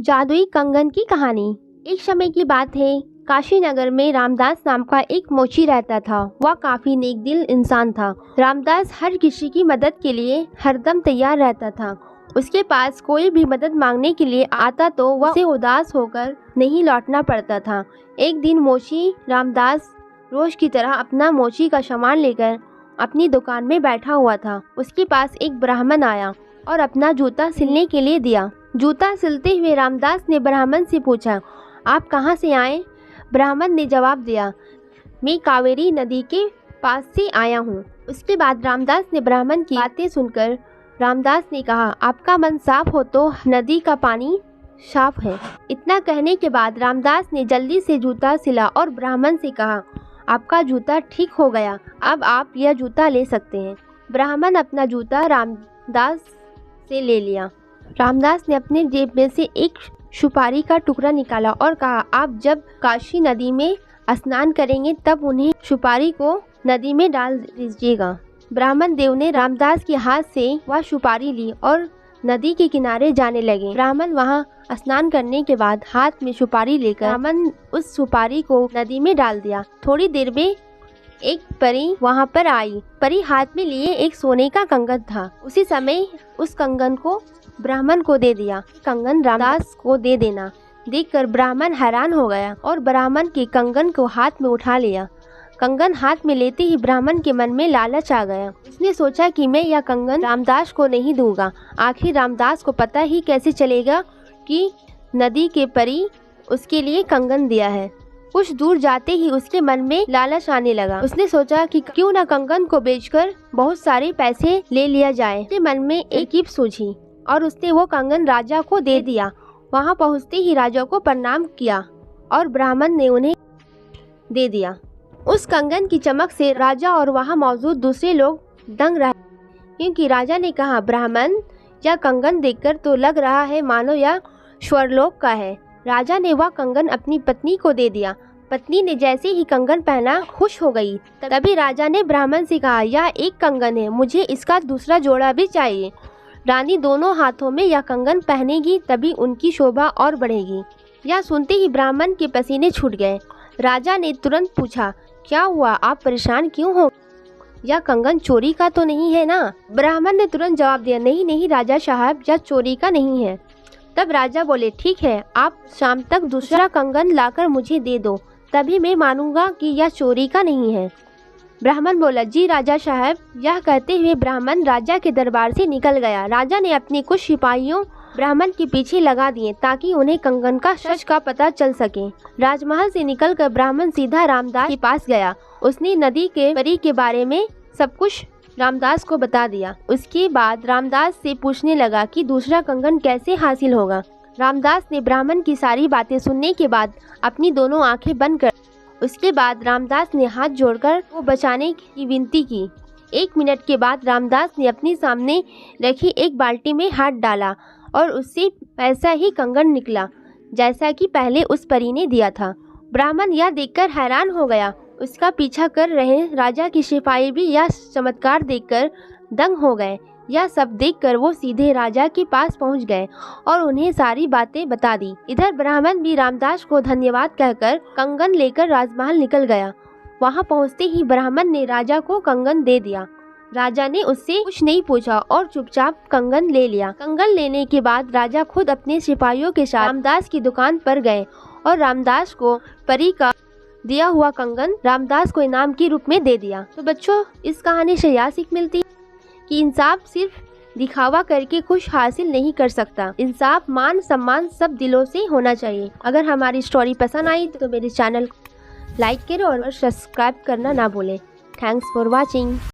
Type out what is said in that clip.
जादुई कंगन की कहानी। एक समय की बात है, काशी नगर में रामदास नाम का एक मोची रहता था। वह काफी नेक दिल इंसान था। रामदास हर किसी की मदद के लिए हरदम तैयार रहता था। उसके पास कोई भी मदद मांगने के लिए आता तो वह उसे उदास होकर नहीं लौटना पड़ता था। एक दिन मोची रामदास रोज की तरह अपना मोची का सामान लेकर अपनी दुकान में बैठा हुआ था। उसके पास एक ब्राह्मण आया और अपना जूता सिलने के लिए दिया। जूता सिलते हुए रामदास ने ब्राह्मण से पूछा, आप कहाँ से आए? ब्राह्मण ने जवाब दिया, मैं कावेरी नदी के पास से आया हूँ। उसके बाद रामदास ने ब्राह्मण की बातें सुनकर रामदास ने कहा, आपका मन साफ हो तो नदी का पानी साफ है। इतना कहने के बाद रामदास ने जल्दी से जूता सिला और ब्राह्मण से कहा, आपका जूता ठीक हो गया, अब आप यह जूता ले सकते हैं। ब्राह्मण अपना जूता रामदास से ले लिया। रामदास ने अपने जेब में से एक सुपारी का टुकड़ा निकाला और कहा, आप जब काशी नदी में स्नान करेंगे तब उन्हें सुपारी को नदी में डाल दीजिएगा। ब्राह्मण देव ने रामदास के हाथ से वह सुपारी ली और नदी के किनारे जाने लगे। ब्राह्मण वहां स्नान करने के बाद हाथ में सुपारी लेकर ब्राह्मण उस सुपारी को नदी में डाल दिया। थोड़ी देर में एक परी वहां पर आई। परी हाथ में लिए एक सोने का कंगन था। उसी समय उस कंगन को ब्राह्मण को दे दिया। कंगन रामदास को दे देना देखकर ब्राह्मण हैरान हो गया और ब्राह्मण के कंगन को हाथ में उठा लिया। कंगन हाथ में लेते ही ब्राह्मण के मन में लालच आ गया। उसने सोचा कि मैं यह कंगन रामदास को नहीं दूंगा। आखिर रामदास को पता ही कैसे चलेगा कि नदी के परी उसके लिए कंगन दिया है। कुछ दूर जाते ही उसके मन में लालच आने लगा। उसने सोचा कि क्यों न कंगन को बेचकर बहुत सारे पैसे ले लिया जाए। उसके मन में एक तरकीब सूझी और उसने वो कंगन राजा को दे दिया। वहां पहुंचते ही राजा को प्रणाम किया और ब्राह्मण ने उन्हें दे दिया। उस कंगन की चमक से राजा और वहां मौजूद दूसरे लोग दंग रहे, क्योंकि राजा ने कहा, ब्राह्मण, यह कंगन देखकर तो लग रहा है मानो यह स्वर्गलोक का है। राजा ने वह कंगन अपनी पत्नी को दे दिया। पत्नी ने जैसे ही कंगन पहना खुश हो गई। तभी राजा ने ब्राह्मण से कहा, यह एक कंगन है, मुझे इसका दूसरा जोड़ा भी चाहिए। रानी दोनों हाथों में यह कंगन पहनेगी तभी उनकी शोभा और बढ़ेगी। यह सुनते ही ब्राह्मण के पसीने छूट गए। राजा ने तुरंत पूछा, क्या हुआ, आप परेशान क्यों हो? यह कंगन चोरी का तो नहीं है ना? ब्राह्मण ने तुरंत जवाब दिया, नहीं नहीं राजा साहब, यह चोरी का नहीं है। तब राजा बोले, ठीक है, आप शाम तक दूसरा कंगन लाकर मुझे दे दो, तभी मैं मानूंगा कि यह चोरी का नहीं है। ब्राह्मण बोला, जी राजा साहब। यह कहते हुए ब्राह्मण राजा के दरबार से निकल गया। राजा ने अपने कुछ सिपाहियों ब्राह्मण के पीछे लगा दिए ताकि उन्हें कंगन का सच का पता चल सके। राजमहल से निकलकर ब्राह्मण सीधा रामदास के पास गया। उसने नदी के परी के बारे में सब कुछ रामदास को बता दिया। उसके बाद रामदास से पूछने लगा कि दूसरा कंगन कैसे हासिल होगा। रामदास ने ब्राह्मण की सारी बातें सुनने के बाद अपनी दोनों आंखें बंद कर उसके बाद रामदास ने हाथ जोड़कर वो बचाने की विनती की। 1 मिनट के बाद रामदास ने अपने सामने रखी एक बाल्टी में हाथ डाला और उससे वैसा ही कंगन निकला जैसा कि पहले उस परी ने दिया था। ब्राह्मण यह देखकर हैरान हो गया। उसका पीछा कर रहे राजा की सिपाही भी यह चमत्कार देखकर दंग हो गए। यह सब देखकर वो सीधे राजा के पास पहुंच गए और उन्हें सारी बातें बता दी। इधर ब्राह्मण भी रामदास को धन्यवाद कहकर कंगन लेकर राजमहल निकल गया। वहां पहुंचते ही ब्राह्मण ने राजा को कंगन दे दिया। राजा ने उससे कुछ नहीं पूछा और चुपचाप कंगन ले लिया। कंगन लेने के बाद राजा खुद अपने सिपाहियों के साथ रामदास की दुकान पर गए और रामदास को परी का दिया हुआ कंगन रामदास को इनाम के रूप में दे दिया। तो बच्चों, इस कहानी से यह सीख मिलती है कि इंसाफ सिर्फ दिखावा करके कुछ हासिल नहीं कर सकता। इंसाफ, मान सम्मान सब दिलों से होना चाहिए। अगर हमारी स्टोरी पसंद आई तो मेरे चैनल को लाइक करें और सब्सक्राइब करना ना भूलें। Thanks for watching.